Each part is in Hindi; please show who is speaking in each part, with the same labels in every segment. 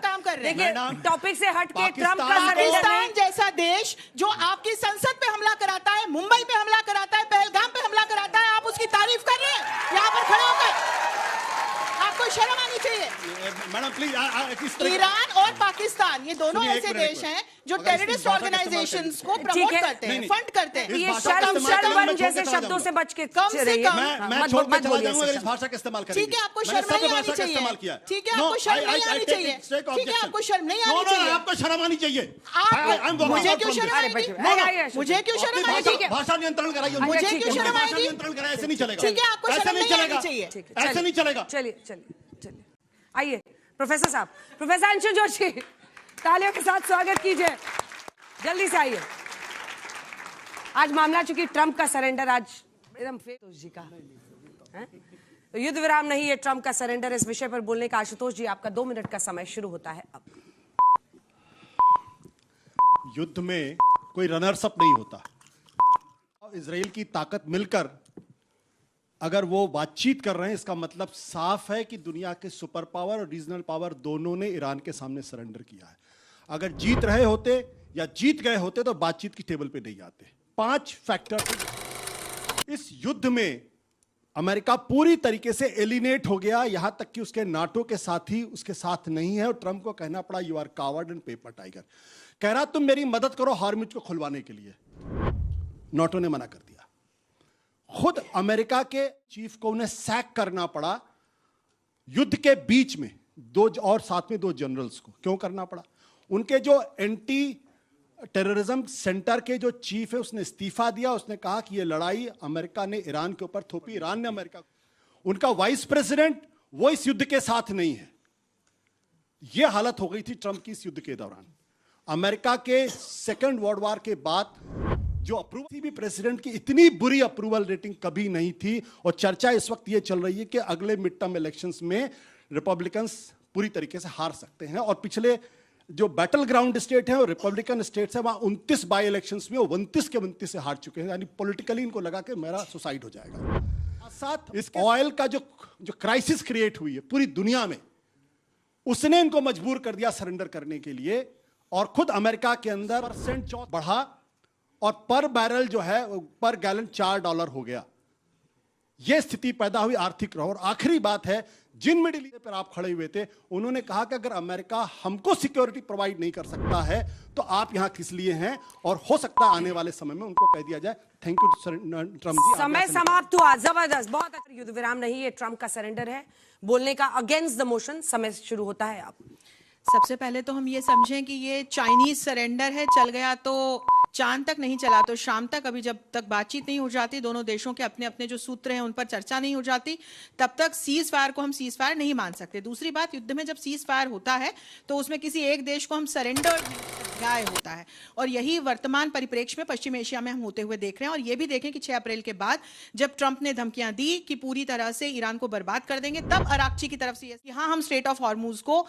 Speaker 1: काम कर रहे हैं।
Speaker 2: टॉपिक से हट के ट्रम्प का
Speaker 1: पाकिस्तान जैसा देश जो आपकी संसद पे हमला कराता है, मुंबई पे हमला कराता है, पहलगाम पे हमला कराता है, आप उसकी तारीफ कर रहे हैं यहाँ पर खड़े होकर? आपको शर्म आनी चाहिए।
Speaker 3: मैडम प्लीज,
Speaker 1: ईरान और पाकिस्तान ये दोनों ऐसे देश हैं जो टेररिस्ट ऑर्गेनाइजेशंस को प्रमोट करते हैं, फंड करते हैं।
Speaker 2: ये शर्म जैसे शब्दों से बच के
Speaker 1: कम से कम
Speaker 3: मैं छोड़ के चला जाऊंगा अगर इस भाषा का इस्तेमाल करेंगे।
Speaker 1: ठीक है, आपको शर्म नहीं आनी चाहिए। ठीक है, आपको शर्म नहीं आनी चाहिए। ठीक है, आपको शर्म नहीं आनी चाहिए।
Speaker 3: आपको शर्म आनी चाहिए।
Speaker 1: मुझे क्यों शर्म आएगी? मुझे क्यों शर्म आएगी?
Speaker 3: भाषा नियंत्रण कराइए।
Speaker 1: मुझे क्यों शर्म आएगी?
Speaker 3: नियंत्रण कराए, ऐसे नहीं चलेगा।
Speaker 1: ठीक है, आपको शर्म नहीं आनी चाहिए।
Speaker 3: ऐसे नहीं चलेगा।
Speaker 2: चलिए आइए प्रोफेसर साहब, प्रोफेसर अंशु जोशी, तालियों के साथ स्वागत कीजिए। जल्दी से आइए। आज मामला चूंकि ट्रंप का सरेंडर आज एकदम जी का है, तो युद्ध विराम नहीं, ये ट्रंप का सरेंडर, इस विषय पर बोलने का आशुतोष जी आपका 2 मिनट का समय शुरू होता है अब।
Speaker 3: युद्ध में कोई रनर्स अप नहीं होता। इजराइल की ताकत मिलकर अगर वो बातचीत कर रहे हैं, इसका मतलब साफ है कि दुनिया के सुपर पावर और रीजनल पावर दोनों ने ईरान के सामने सरेंडर किया है। अगर जीत रहे होते या जीत गए होते तो बातचीत की टेबल पे नहीं आते। 5 फैक्टर इस युद्ध में अमेरिका पूरी तरीके से एलिनेट हो गया, यहां तक कि उसके नाटो के साथी उसके साथ नहीं है और ट्रंप को कहना पड़ा you are coward and paper tiger. कह रहा तुम मेरी मदद करो हार्मुज को खुलवाने के लिए। नाटो ने मना कर दिया। खुद अमेरिका के चीफ को उन्हें सैक करना पड़ा युद्ध के बीच में, 2 और साथ में 2 जनरल्स को। क्यों करना पड़ा? उनके जो एंटी टेररिज्म सेंटर के जो चीफ है उसने इस्तीफा दिया। उसने कहा कि यह लड़ाई अमेरिका ने ईरान के ऊपर थोपी, ईरान ने अमेरिका। उनका वाइस प्रेसिडेंट वो इस युद्ध के साथ नहीं है। यह हालत हो गई थी ट्रंप की इस युद्ध के दौरान। अमेरिका के सेकेंड वर्ल्ड वॉर के बाद जो अप्रूवल भी प्रेसिडेंट की इतनी बुरी अप्रूवल रेटिंग कभी नहीं थी। और चर्चा इस वक्त ये चल रही है कि अगले मिड टर्म इलेक्शंस में रिपब्लिकन्स पूरी तरीके से हार सकते हैं। और पिछले जो बैटल ग्राउंड स्टेट है और रिपब्लिकन स्टेट्स है, वहां 29 बाई इलेक्शंस में वो 29 के 29 से हार चुके हैं। यानी पॉलिटिकली इनको लगा कि मेरा सुसाइड हो जाएगा। साथ इस ऑयल का जो क्राइसिस क्रिएट हुई है पूरी दुनिया में, उसने इनको मजबूर कर दिया सरेंडर करने के लिए। और खुद अमेरिका के अंदर % बढ़ा और पर बैरल जो है पर गैलन $4 हो गया। यह स्थिति पैदा हुई आर्थिक रहो। और आखिरी बात है, जिन मिडिल ईस्ट पर आप खड़े हुए थे उन्होंने कहा कि अगर अमेरिका हमको सिक्योरिटी प्रोवाइड नहीं कर सकता है तो आप यहां किस लिए हैं? और हो सकता है आने वाले समय में उनको कह दिया जाए थैंक यू ट्रंप जी।
Speaker 2: समय समाप्त हुआ। जबरदस्त, बहुत अच्छा। युद्ध विराम नहीं, ये ट्रंप का सरेंडर है, बोलने का अगेंस्ट द मोशन। समय शुरू होता है अब।
Speaker 1: सबसे पहले तो हम ये समझें कि ये चाइनीज सरेंडर है। चल गया तो चांद तक नहीं चला तो शाम तक। अभी जब तक बातचीत नहीं हो जाती, दोनों देशों के अपने अपने जो सूत्र हैं उन पर चर्चा नहीं हो जाती, तब तक सीज फायर को हम सीज फायर नहीं मान सकते। दूसरी बात, युद्ध में जब सीज फायर होता है तो उसमें किसी एक देश को हम सरेंडर न्याय होता है। और यही वर्तमान परिप्रेक्ष्य में पश्चिम एशिया में हम होते हुए देख रहे हैं। और ये भी देखें कि 6 अप्रैल के बाद जब ट्रंप ने धमकियां दी कि पूरी तरह से ईरान को बर्बाद कर देंगे, तब अराक्ची की तरफ से हाँ हम स्ट्रेट ऑफ हॉर्मुज को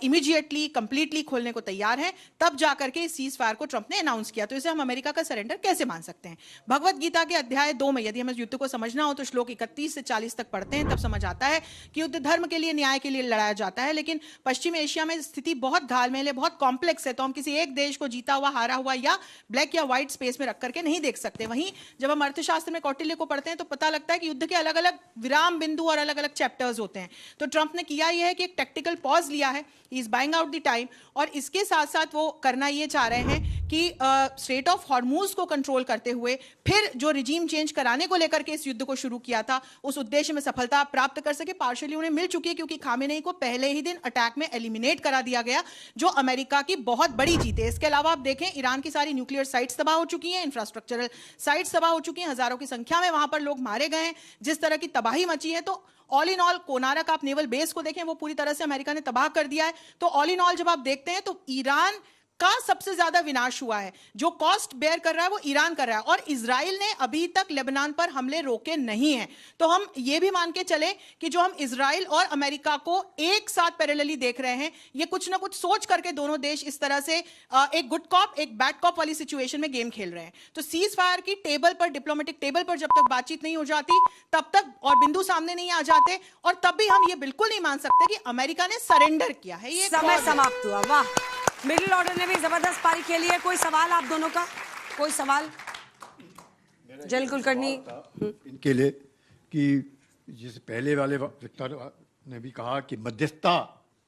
Speaker 1: इमीडिएटली कंप्लीटली खोलने को तैयार हैं, तब जाकर के सीज फायर को ट्रंप ने अनाउंस किया। तो इसे हम अमेरिका का सरेंडर कैसे मान सकते हैं? भगवत गीता के अध्याय 2 में यदि हमें युद्ध को समझना हो तो श्लोक 31 से 40 तक पढ़ते हैं, तब समझ आता है कि युद्ध धर्म के लिए, न्याय के लिए लड़ाया जाता है। लेकिन पश्चिम एशिया में स्थिति बहुत घालमेल है, बहुत कॉम्प्लेक्स है, तो हम किसी एक देश को जीता हुआ, हारा हुआ या ब्लैक या व्हाइट स्पेस में रख करके नहीं देख सकते। वहीं जब हम अर्थशास्त्र में कौटिल्य को पढ़ते हैं तो पता लगता है कि युद्ध के अलग अलग विराम बिंदु और अलग अलग चैप्टर्स होते हैं। तो ट्रंप ने किया यह है कि एक टैक्टिकल पॉज लिया है, he is buying out the time. और इसके साथ साथ वो करना ये चाह रहे हैं कि स्ट्रेट ऑफ हॉर्मुज को कंट्रोल करते हुए फिर जो रिजीम चेंज कराने को लेकर के इस युद्ध को शुरू किया था, उस उद्देश्य में सफलता प्राप्त कर सके। पार्शियली उन्हें मिल चुकी है, क्योंकि खामेनेई को पहले ही दिन अटैक में एलिमिनेट करा दिया गया, जो अमेरिका की बहुत बड़ी जीत है। इसके अलावा आप देखें, ईरान की सारी न्यूक्लियर साइट्स तबाह हो चुकी हैं, इंफ्रास्ट्रक्चरल साइट्स तबाह हो चुकी हैं, हजारों की संख्या में वहां पर लोग मारे गए हैं, जिस तरह की तबाही मची है। तो ऑल इन ऑल कोनारक आप नेवल बेस को देखें, वो पूरी तरह से अमेरिका ने तबाह कर दिया है। तो ऑल इन ऑल जब आप देखते हैं तो ईरान का सबसे ज्यादा विनाश हुआ है। जो कॉस्ट बेयर कर रहा है वो ईरान कर रहा है, और इजराइल ने अभी तक लेबनान पर हमले रोके नहीं हैं। तो हम ये भी मान के चले कि जो हम इजराइल और अमेरिका को एक साथ पैरेलली देख रहे हैं, ये कुछ ना कुछ सोच करके दोनों देश इस तरह से एक गुड कॉप एक बैड कॉप वाली सिचुएशन में गेम खेल रहे हैं। तो सीज फायर की टेबल पर, डिप्लोमेटिक टेबल पर जब तक बातचीत नहीं हो जाती तब तक, और बिंदु सामने नहीं आ जाते, और तब भी हम ये बिल्कुल नहीं मान सकते कि अमेरिका ने सरेंडर किया है। ये
Speaker 2: समय समाप्त हुआ। वाह, मिडिल ऑर्डर ने भी जबरदस्त पारी खेली है। कोई सवाल आप दोनों का? कोई सवाल? जल कुलकर्णी
Speaker 4: इनके लिए कि जैसे पहले वाले वक्ता ने भी कहा कि मध्यस्थता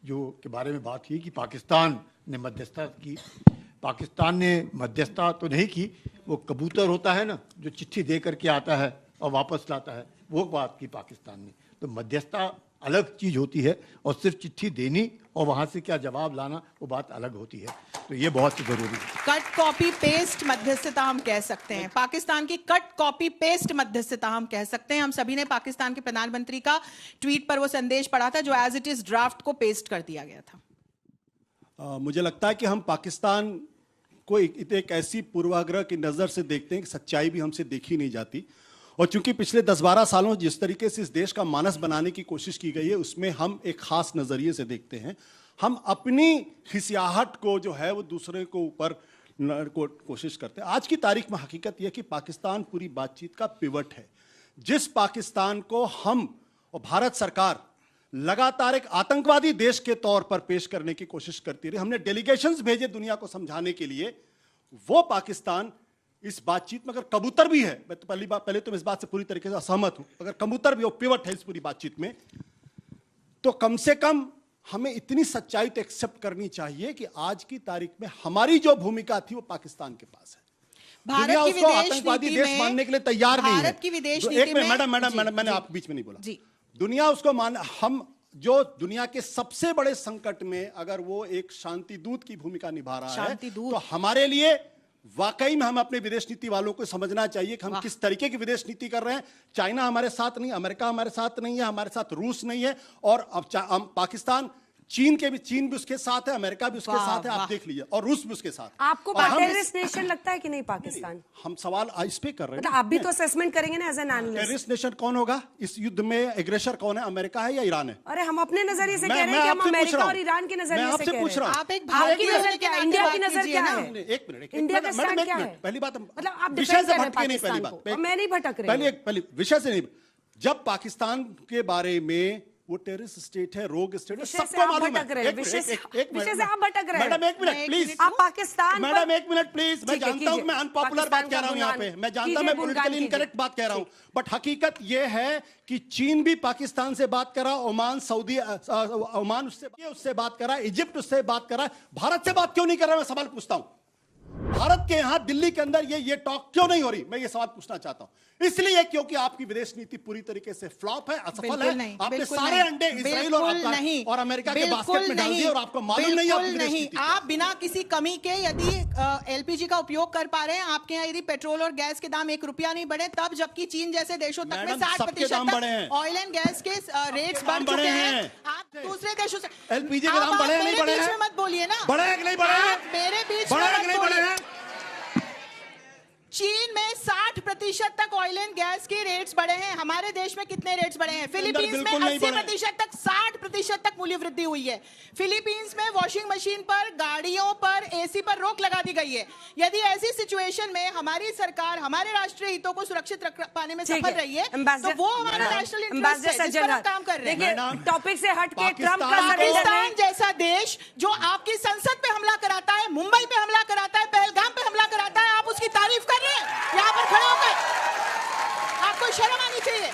Speaker 4: जो के बारे में बात की कि पाकिस्तान ने मध्यस्थता की। पाकिस्तान ने मध्यस्थता तो नहीं की, वो कबूतर होता है ना जो चिट्ठी दे करके आता है और वापस लाता है, वो बात की पाकिस्तान ने। तो मध्यस्थता अलग चीज होती है और सिर्फ चिट्ठी देनी और वहां से क्या जवाब लाना वो बात अलग होती है। तो ये बहुत जरूरी है।
Speaker 1: कट कॉपी पेस्ट मध्यस्थता हम कह सकते हैं, पाकिस्तान की कट कॉपी पेस्ट मध्यस्थता हम कह सकते हैं। हम सभी ने पाकिस्तान के प्रधानमंत्री का ट्वीट पर वो संदेश पढ़ा था जो एज इट इज ड्राफ्ट को पेस्ट कर दिया गया था।
Speaker 3: मुझे लगता है कि हम पाकिस्तान को एक ऐसी पूर्वाग्रह की नज़र से देखते हैं कि सच्चाई भी हमसे देखी नहीं जाती, और चूंकि पिछले 10-12 सालों जिस तरीके से इस देश का मानस बनाने की कोशिश की गई है उसमें हम एक खास नज़रिए से देखते हैं। हम अपनी खिसियाहट को जो है वो दूसरे को ऊपर कोशिश करते हैं। आज की तारीख में हकीकत यह कि पाकिस्तान पूरी बातचीत का पिवट है। जिस पाकिस्तान को हम और भारत सरकार लगातार एक आतंकवादी देश के तौर पर पेश करने की कोशिश करती रही, हमने डेलीगेशंस भेजे दुनिया को समझाने के लिए, वो पाकिस्तान इस बातचीत में अगर कबूतर भी है, मैं तो पहले तो मैं इस बात से पूरी तरीके से असहमत हूं, अगर कबूतर भी हो, पिवट है इस पूरी बातचीत में, तो कम से कम हमें इतनी सच्चाई तो एक्सेप्ट करनी चाहिए कि आज की तारीख में हमारी जो भूमिका थी वो पाकिस्तान के पास है।
Speaker 1: भारत की
Speaker 3: उसको
Speaker 1: विदेश
Speaker 3: आतंकवादी
Speaker 1: नीति
Speaker 3: देश
Speaker 1: में,
Speaker 3: मानने के लिए तैयार नहीं है।
Speaker 1: भारत की विदेश
Speaker 3: एक
Speaker 1: नीति
Speaker 3: मिनट
Speaker 1: में,
Speaker 3: मैडम मैंने आप बीच में नहीं बोला
Speaker 1: जी।
Speaker 3: दुनिया उसको हम जो दुनिया के सबसे बड़े संकट में अगर वो एक शांति दूत की भूमिका निभा रहा है, तो हमारे लिए वाकई में हम अपने विदेश नीति वालों को समझना चाहिए कि हम किस तरीके की विदेश नीति कर रहे हैं। चाइना हमारे साथ नहीं, अमेरिका हमारे साथ नहीं है, हमारे साथ रूस नहीं है, और अब पाकिस्तान चीन भी उसके साथ है, अमेरिका भी उसके साथ है, आप देख लीजिए, और रूस भी उसके साथ।
Speaker 2: आपको टेररिस्ट नेशन लगता है कि नहीं पाकिस्तान?
Speaker 3: हम सवाल इस पे कर रहे हैं,
Speaker 2: मतलब आप भी तो असेसमेंट करेंगे ना as an analyst.
Speaker 3: Terrorist nation कौन होगा इस युद्ध में? एग्रेसर कौन है? अमेरिका है या ईरान है?
Speaker 2: अरे हम अपने नजरिए से कह रहे हैं कि हम अमेरिका और ईरान के नजरिए से कह रहे हैं।
Speaker 1: आप एक
Speaker 2: आपकी नजर क्या है? इंडिया की नजर क्या है?
Speaker 3: एक मिनट,
Speaker 2: इंडिया का स्टैंड क्या है?
Speaker 3: पहली बात,
Speaker 2: मतलब आप
Speaker 3: विषय
Speaker 2: डिफेंड
Speaker 3: से
Speaker 2: कर रहे हैं
Speaker 3: भटके नहीं। पहली
Speaker 2: पाकिस्तान
Speaker 3: बात
Speaker 2: को, मैं नहीं भटक रही।
Speaker 3: पहले विषय से नहीं। जब पाकिस्तान के बारे में वो टेररिस्ट स्टेट है, रोग स्टेट है, सबको मालूम है।
Speaker 2: विषय से आप भटक रहे हैं।
Speaker 3: मैडम एक मिनट प्लीज,
Speaker 2: आप पाकिस्तान,
Speaker 3: मैडम एक मिनट प्लीज, मैं जानता हूं मैं अनपॉपुलर बात कह रहा हूं यहाँ पे, मैं जानता हूं मैं पॉलिटिकली इनकरेक्ट बात कह रहा हूं, बट हकीकत ये है कि चीन भी पाकिस्तान से बात करा, ओमान ओमान उससे बात करा, इजिप्ट उससे बात करा, भारत से बात क्यों नहीं कर रहा? मैं सवाल पूछता हूं, भारत के यहां दिल्ली के अंदर ये टॉक क्यों नहीं हो रही? मैं ये सवाल पूछना चाहता हूं। इसलिए क्योंकि आपकी विदेश नीति पूरी तरीके से फ्लॉप है, असफल है। आपने सारे अंडे इजराइल और अमेरिका के बास्केट में डाल दिए और आपको मालूम नहीं है विदेश नीति।
Speaker 1: आप बिना किसी कमी के यदि एलपीजी का उपयोग कर पा रहे हैं, आपके यहाँ यदि पेट्रोल और गैस के दाम 1 रुपया नहीं बढ़े तब, जबकि चीन जैसे देशों तक में 60% ऑयल एंड गैस के रेट्स बढ़ चुके हैं। आप दूसरे देशों से
Speaker 3: एलपीजी के दाम बढ़े नहीं बढ़े हैं?
Speaker 1: मत बोलिए ना,
Speaker 3: बढ़े नहीं बढ़े?
Speaker 1: मेरे बीच
Speaker 3: नहीं बढ़े हैं?
Speaker 1: चीन में 60% तक ऑयल एंड गैस के रेट्स बढ़े हैं। हमारे देश में कितने रेट्स बढ़े हैं? फिलीपींस में 80% तक 60% तक मूल्य वृद्धि हुई है। फिलीपींस में वॉशिंग मशीन पर, गाड़ियों पर, एसी पर रोक लगा दी गई है। यदि ऐसी सिचुएशन में हमारी सरकार हमारे राष्ट्रीय हितों को सुरक्षित रख पाने में सफल रही है, तो वो हमारा नेशनल इंटरेस्ट है, जिस पर हम काम कर रहे हैं।
Speaker 2: टॉपिक से हट के ट्रम्प का
Speaker 1: पाकिस्तान जैसा देश जो आपकी संसद पे हमला कराता है, मुंबई पे हमला कराता है, पहलगाम पे हमला कराता है, आप उसकी तारीफ कर यहाँ पर खड़े होकर, आपको शर्म आनी चाहिए।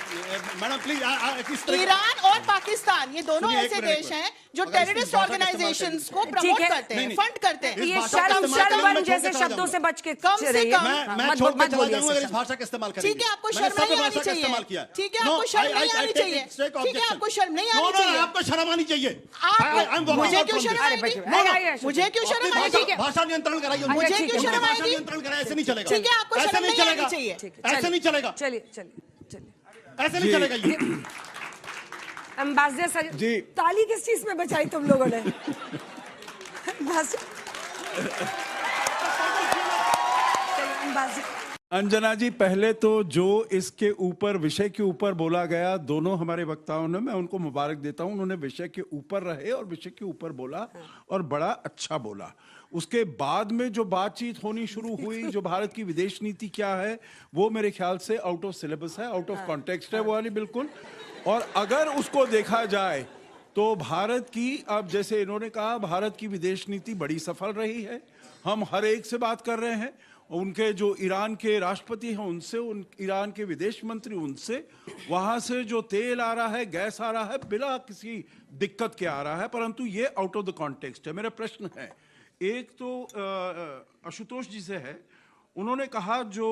Speaker 3: मैडम प्लीज,
Speaker 1: ईरान और पाकिस्तान ये दोनों ऐसे देश हैं जो टेररिस्ट ऑर्गेनाइजेशंस को प्रमोट करते हैं, फंड करते हैं।
Speaker 2: ये शर्म जैसे शब्दों से बच के
Speaker 1: कम से कम
Speaker 3: मैं छोड़ के चला जाऊंगा अगर इस भाषा का इस्तेमाल करेंगे।
Speaker 1: ठीक है, आपको शर्म नहीं आनी चाहिए। ठीक है, आपको शर्म नहीं आनी चाहिए। ठीक है, आपको शर्म नहीं आनी चाहिए।
Speaker 3: आपको शर्म आनी चाहिए।
Speaker 1: मुझे क्यों शर्म आएगी? मुझे क्यों शर्म आएगी?
Speaker 3: भाषा नियंत्रण कराइए।
Speaker 1: मुझे क्यों शर्म आएगी?
Speaker 3: नियंत्रण कराए, ऐसे नहीं चलेगा।
Speaker 1: ठीक है, आपको शर्म नहीं आनी चाहिए।
Speaker 3: ऐसे नहीं चलेगा।
Speaker 2: चलिए
Speaker 3: ऐसे नहीं चलेगा ये।
Speaker 2: एम्बेसडर जी, ताली किस चीज में बचाई तुम लोगों ने?
Speaker 5: अंजना जी, पहले तो जो इसके ऊपर विषय के ऊपर बोला गया, दोनों हमारे वक्ताओं ने, मैं उनको मुबारक देता हूं, उन्होंने विषय के ऊपर रहे और विषय के ऊपर बोला और बड़ा अच्छा बोला। उसके बाद में जो बातचीत होनी शुरू हुई, जो भारत की विदेश नीति क्या है, वो मेरे ख्याल से आउट ऑफ सिलेबस है, आउट ऑफ कॉन्टेक्स्ट है वो वाली, बिल्कुल। और अगर उसको देखा जाए तो भारत की, अब जैसे इन्होंने कहा, भारत की विदेश नीति बड़ी सफल रही है। हम हर एक से बात कर रहे हैं, उनके जो ईरान के राष्ट्रपति हैं उनसे, ईरान के विदेश मंत्री उनसे, वहां से जो तेल आ रहा है, गैस आ रहा है, बिना किसी दिक्कत के आ रहा है, परंतु ये आउट ऑफ द कॉन्टेक्स्ट है। मेरा प्रश्न है, एक तो आशुतोष जी से है, उन्होंने कहा जो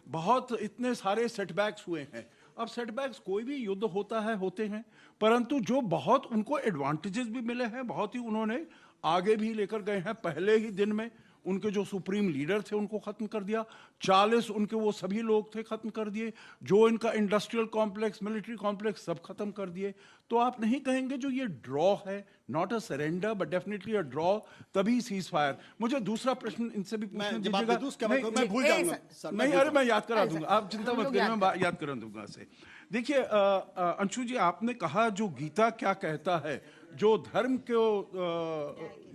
Speaker 5: बहुत इतने सारे सेटबैक्स हुए हैं। अब सेटबैक्स कोई भी युद्ध होता है, होते हैं, परंतु जो बहुत उनको एडवांटेजेस भी मिले हैं, बहुत ही उन्होंने आगे भी लेकर गए हैं। पहले ही दिन में उनके जो सुप्रीम लीडर थे उनको खत्म कर दिया, 40 उनके वो सभी लोग थे खत्म कर दिए, जो इनका इंडस्ट्रियल कॉम्प्लेक्स, मिलिट्री कॉम्प्लेक्स सब खत्म कर दिए। तो आप नहीं कहेंगे जो ये ड्रॉ है, not a surrender but definitely a draw, तभी सीज फायर? मुझे दूसरा प्रश्न इनसे भी पूछने दीजिएगा।
Speaker 3: मैं भूल जाऊंगा
Speaker 5: नहीं, अरे मैं याद करा दूंगा, आप चिंता मत करिए, मैं याद करा दूंगा से। देखिए अंशु जी, आपने कहा जो गीता क्या कहता है, जो धर्म को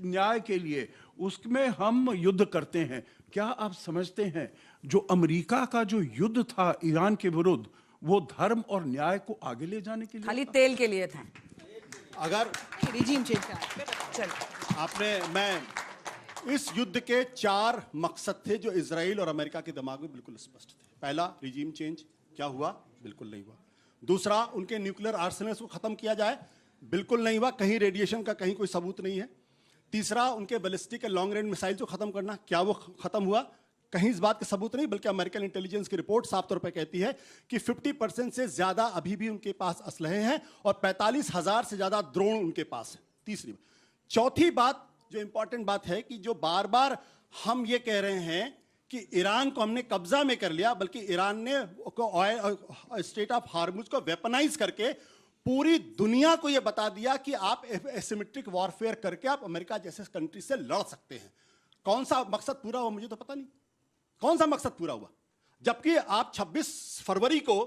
Speaker 5: न्याय के लिए उसमें हम युद्ध करते हैं। क्या आप समझते हैं जो अमेरिका का जो युद्ध था ईरान के विरुद्ध, वो धर्म और न्याय को आगे ले जाने के लिए
Speaker 2: खाली तेल के लिए था?
Speaker 3: अगर
Speaker 1: रिजीम चेंज का
Speaker 3: आपने, मैं इस युद्ध के 4 मकसद थे जो इजराइल और अमेरिका के दिमाग में बिल्कुल स्पष्ट थे। पहला, रिजीम चेंज। क्या हुआ? बिल्कुल नहीं हुआ। दूसरा, उनके न्यूक्लियर आर्सेनल्स को खत्म किया जाए। बिल्कुल नहीं हुआ, कहीं रेडिएशन का कहीं कोई सबूत नहीं है। तीसरा, उनके बैलिस्टिक और लॉन्ग रेंज मिसाइल को खत्म करना। क्या वो खत्म हुआ? कहीं इस बात का सबूत नहीं, बल्कि अमेरिकन इंटेलिजेंस की रिपोर्ट साफ तौर पर कहती है कि 50% से ज्यादा अभी भी उनके पास असलहे हैं और 45,000 से ज्यादा ड्रोन उनके पास है। तीसरी बात। चौथी बात जो इंपॉर्टेंट बात है कि जो बार बार हम ये कह रहे हैं कि ईरान को हमने कब्जा में कर लिया, बल्कि ईरान ने स्टेट ऑफ हार्मुज को वेपनाइज करके पूरी दुनिया को यह बता दिया कि आप एसिमेट्रिक वॉरफेयर करके आप अमेरिका जैसे कंट्री से लड़ सकते हैं। कौन सा मकसद पूरा हुआ मुझे तो पता नहीं, कौन सा मकसद पूरा हुआ? जबकि आप 26 फरवरी को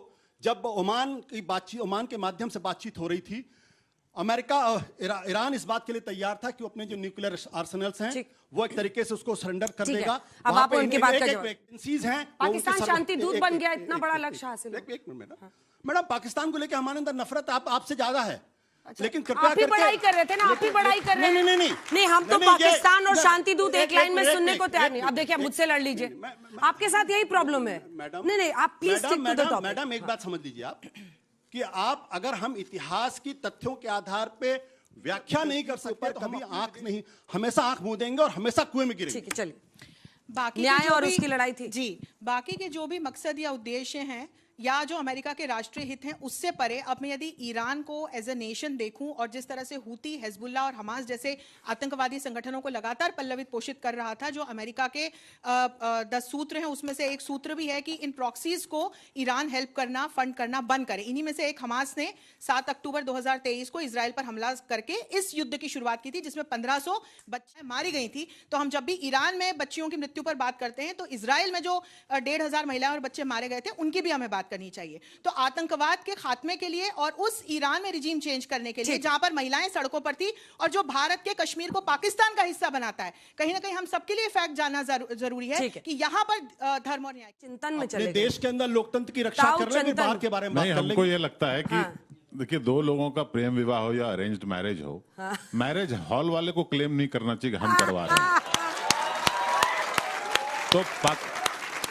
Speaker 3: जब ओमान की बातचीत, ओमान के माध्यम से बातचीत हो रही थी, अमेरिका, ईरान इस बात के लिए तैयार था कि अपने जो न्यूक्लियर आर्सेनल्स हैं वो एक तरीके से उसको सरेंडर कर देगा।
Speaker 2: अब आप उनकी बात का जवाब।
Speaker 3: वैकेंसीज हैं,
Speaker 2: पाकिस्तान शांति दूत बन गया, इतना बड़ा लक्ष्य हासिल।
Speaker 3: एक मिनट मैडम, पाकिस्तान को लेकर हमारे अंदर नफरत आपसे ज्यादा है। लेकिन कृपया
Speaker 2: आप ही बड़ाई कर रहे थे ना, आप ही बड़ाई कर रहे हैं। नहीं, हम तो पाकिस्तान और शांति दूत एक लाइन में सुनने को तैयार नहीं। अब देखिए, मुझसे लड़ लीजिए, आपके साथ यही प्रॉब्लम है। नहीं, आप please stick to the topic.
Speaker 3: Madam, एक बात समझ लीजिए आप, कि आप अगर हम इतिहास की तथ्यों के आधार पे व्याख्या नहीं कर सकते तो हम हमेशा आंख मूंद देंगे और हमेशा कुएं में गिरेंगे।
Speaker 2: ठीक है, चलिए।
Speaker 1: बाकी
Speaker 2: न्याय और उसकी लड़ाई थी
Speaker 1: जी। बाकी के जो भी मकसद या उद्देश्य हैं या जो अमेरिका के राष्ट्रीय हित हैं, उससे परे अब मैं यदि ईरान को एज ए नेशन देखूं और जिस तरह से हूती, हिजबुल्ला और हमास जैसे आतंकवादी संगठनों को लगातार पल्लवित पोषित कर रहा था, जो अमेरिका के 10 सूत्र हैं उसमें से एक सूत्र भी है कि इन प्रॉक्सीज को ईरान हेल्प करना, फंड करना बंद करे। इन्हीं में से एक हमास ने 7 अक्टूबर 2023 को इजराइल पर हमला करके इस युद्ध की शुरुआत की थी, जिसमें 1500 बच्चियां मारी गई थी। तो हम जब भी ईरान में बच्चियों की मृत्यु पर बात करते हैं तो इजराइल में जो 1,500 महिलाएं और बच्चे मारे गए थे उनकी भी हमें बात करनी चाहिए। तो आतंकवाद के खात्मे के लिए और उस ईरान में रिजीम चेंज करने के लिए जहां पर महिलाएं सड़कों पर थी और जो भारत के कश्मीर को पाकिस्तान का हिस्सा बनाता है, कहीं ना कहीं हम सबके लिए फैक्ट जानना जरूरी है कि यहां पर धर्म और न्याय
Speaker 2: चिंतन में चले।
Speaker 3: देश के अंदर लोकतंत्र की रक्षा कर रहे हैं, बाहर के बारे में बात कर लेंगे।
Speaker 6: हमको ये लगता है कि देखिए, 2 लोगों का प्रेम विवाह हो या अरेंज्ड मैरिज हो, मैरिज हॉल वाले को क्लेम नहीं करना चाहिए कि हम करवा रहे हैं। तो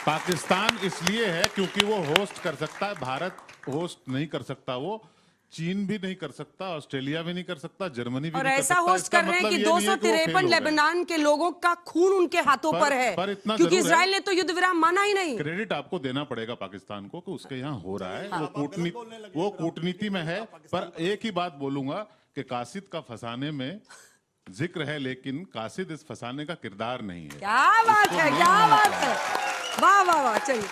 Speaker 6: पाकिस्तान इसलिए है क्योंकि वो होस्ट कर सकता है, भारत होस्ट नहीं कर सकता, वो चीन भी नहीं कर सकता, ऑस्ट्रेलिया भी नहीं कर सकता, जर्मनी भी
Speaker 2: और
Speaker 6: नहीं कर सकता।
Speaker 2: ऐसा होस्ट कर रहे हैं कि 253 लेबनान के लोगों का खून उनके हाथों पर है, क्योंकि इजराइल ने तो युद्ध विराम माना ही नहीं।
Speaker 6: क्रेडिट आपको देना पड़ेगा पाकिस्तान को कि उसके यहाँ हो रहा है, वो कूटनीति में है। पर एक ही बात बोलूंगा कि कासिद का फंसाने में जिक्र है, लेकिन कासिद इस फंसाने का किरदार नहीं है।
Speaker 2: क्या बात है, क्या बात है, वाह वाह वाह। चलिए।